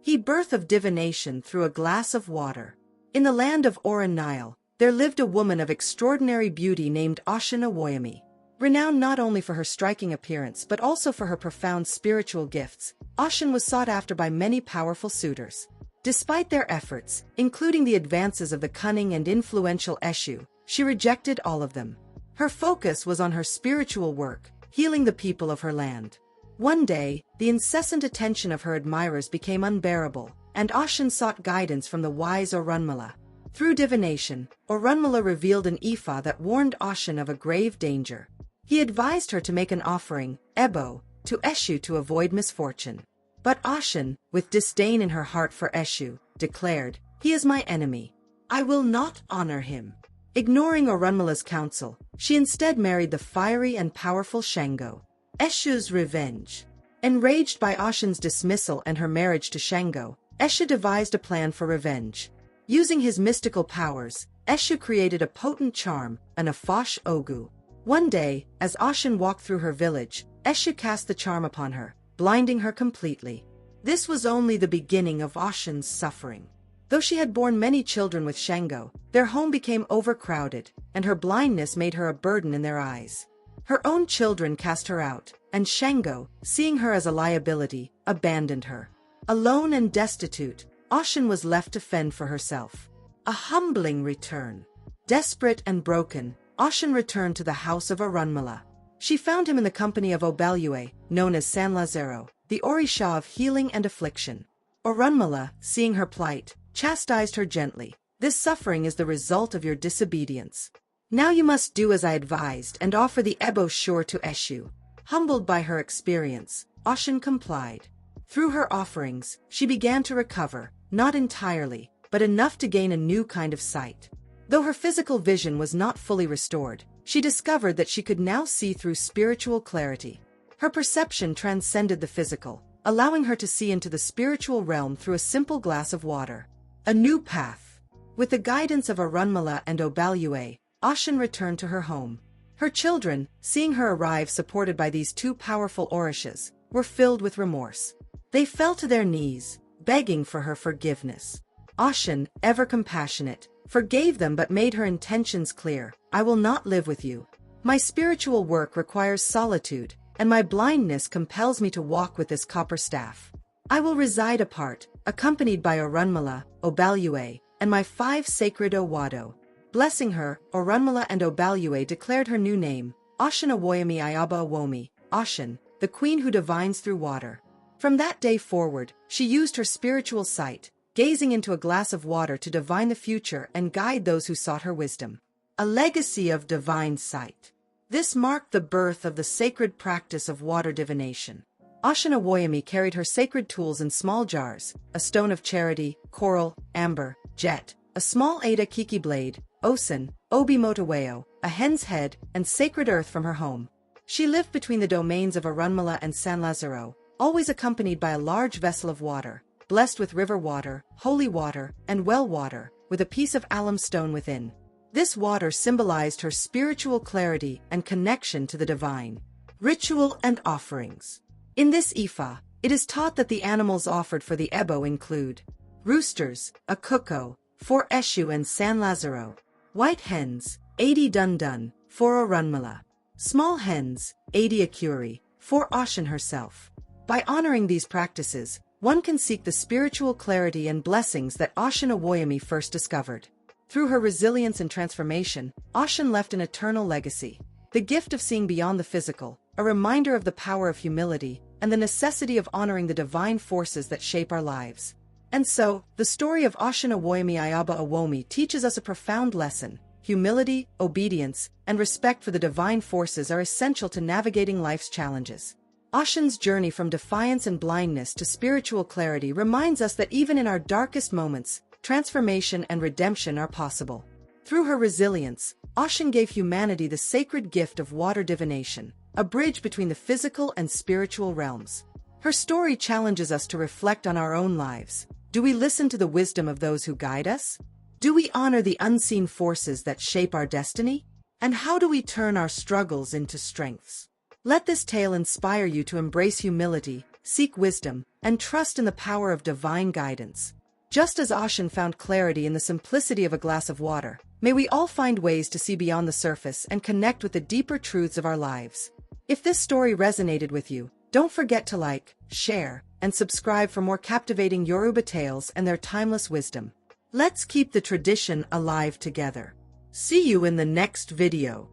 He birth of divination through a glass of water. In the land of Orunmila, there lived a woman of extraordinary beauty named Oshun Awoyemi. Renowned not only for her striking appearance but also for her profound spiritual gifts, Oshun was sought after by many powerful suitors. Despite their efforts, including the advances of the cunning and influential Eshu, she rejected all of them. Her focus was on her spiritual work, healing the people of her land. One day, the incessant attention of her admirers became unbearable, and Oshun sought guidance from the wise Orunmila. Through divination, Orunmila revealed an Ifa that warned Oshun of a grave danger. He advised her to make an offering, Ebo, to Eshu to avoid misfortune. But Oshun, with disdain in her heart for Eshu, declared, "He is my enemy. I will not honor him." Ignoring Orunmila's counsel, she instead married the fiery and powerful Shango. Eshu's revenge. Enraged by Oshun's dismissal and her marriage to Shango, Eshu devised a plan for revenge. Using his mystical powers, Eshu created a potent charm, an IFAStories. One day, as Oshun walked through her village, Eshu cast the charm upon her, blinding her completely. This was only the beginning of Oshun's suffering. Though she had borne many children with Shango, their home became overcrowded, and her blindness made her a burden in their eyes. Her own children cast her out, and Shango, seeing her as a liability, abandoned her. Alone and destitute, Oshun was left to fend for herself. A humbling return. Desperate and broken, Oshun returned to the house of Orunmila. She found him in the company of Obalue, known as San Lazaro, the Orisha of healing and affliction. Orunmila, seeing her plight, chastised her gently. "This suffering is the result of your disobedience. Now you must do as I advised and offer the Ebo shore to Eshu." Humbled by her experience, Oshun complied. Through her offerings, she began to recover, not entirely, but enough to gain a new kind of sight. Though her physical vision was not fully restored, she discovered that she could now see through spiritual clarity. Her perception transcended the physical, allowing her to see into the spiritual realm through a simple glass of water. A new path. With the guidance of Orunmila and Obalue, Oshun returned to her home. Her children, seeing her arrive supported by these two powerful Orishas, were filled with remorse. They fell to their knees, begging for her forgiveness. Oshun, ever compassionate, forgave them but made her intentions clear. "I will not live with you. My spiritual work requires solitude, and my blindness compels me to walk with this copper staff. I will reside apart, accompanied by Orunmila, Obalue, and my 5 sacred Owado." Blessing her, Orunmila and Obalue declared her new name, Oshun Awoyemi Ayaba Awomi, Oshun, the queen who divines through water. From that day forward, she used her spiritual sight, gazing into a glass of water to divine the future and guide those who sought her wisdom. A legacy of divine sight. This marked the birth of the sacred practice of water divination. Oshun Awoyemi carried her sacred tools in small jars, a stone of charity, coral, amber, jet, a small Ada Kiki blade, osun, obi motaweo, a hen's head, and sacred earth from her home. She lived between the domains of Orunmila and San Lazaro, always accompanied by a large vessel of water, blessed with river water, holy water, and well water, with a piece of alum stone within. This water symbolized her spiritual clarity and connection to the divine. Ritual and offerings. In this Ifa, it is taught that the animals offered for the Ebo include roosters, a cuckoo, for Eshu and San Lazaro; white hens, 80 dun-dun, for Orunmila; small hens, 80 akuri, for Oshun herself. By honoring these practices, one can seek the spiritual clarity and blessings that Oshun Awoyemi first discovered. Through her resilience and transformation, Oshun left an eternal legacy. The gift of seeing beyond the physical, a reminder of the power of humility, and the necessity of honoring the divine forces that shape our lives. And so, the story of Oshun Awoyemi Ayaba Awomi teaches us a profound lesson. Humility, obedience, and respect for the divine forces are essential to navigating life's challenges. Oshun's journey from defiance and blindness to spiritual clarity reminds us that even in our darkest moments, transformation and redemption are possible. Through her resilience, Oshun gave humanity the sacred gift of water divination, a bridge between the physical and spiritual realms. Her story challenges us to reflect on our own lives. Do we listen to the wisdom of those who guide us? Do we honor the unseen forces that shape our destiny? And how do we turn our struggles into strengths? Let this tale inspire you to embrace humility, seek wisdom, and trust in the power of divine guidance. Just as Oshun found clarity in the simplicity of a glass of water, may we all find ways to see beyond the surface and connect with the deeper truths of our lives. If this story resonated with you, don't forget to like, share, and subscribe for more captivating Yoruba tales and their timeless wisdom. Let's keep the tradition alive together. See you in the next video.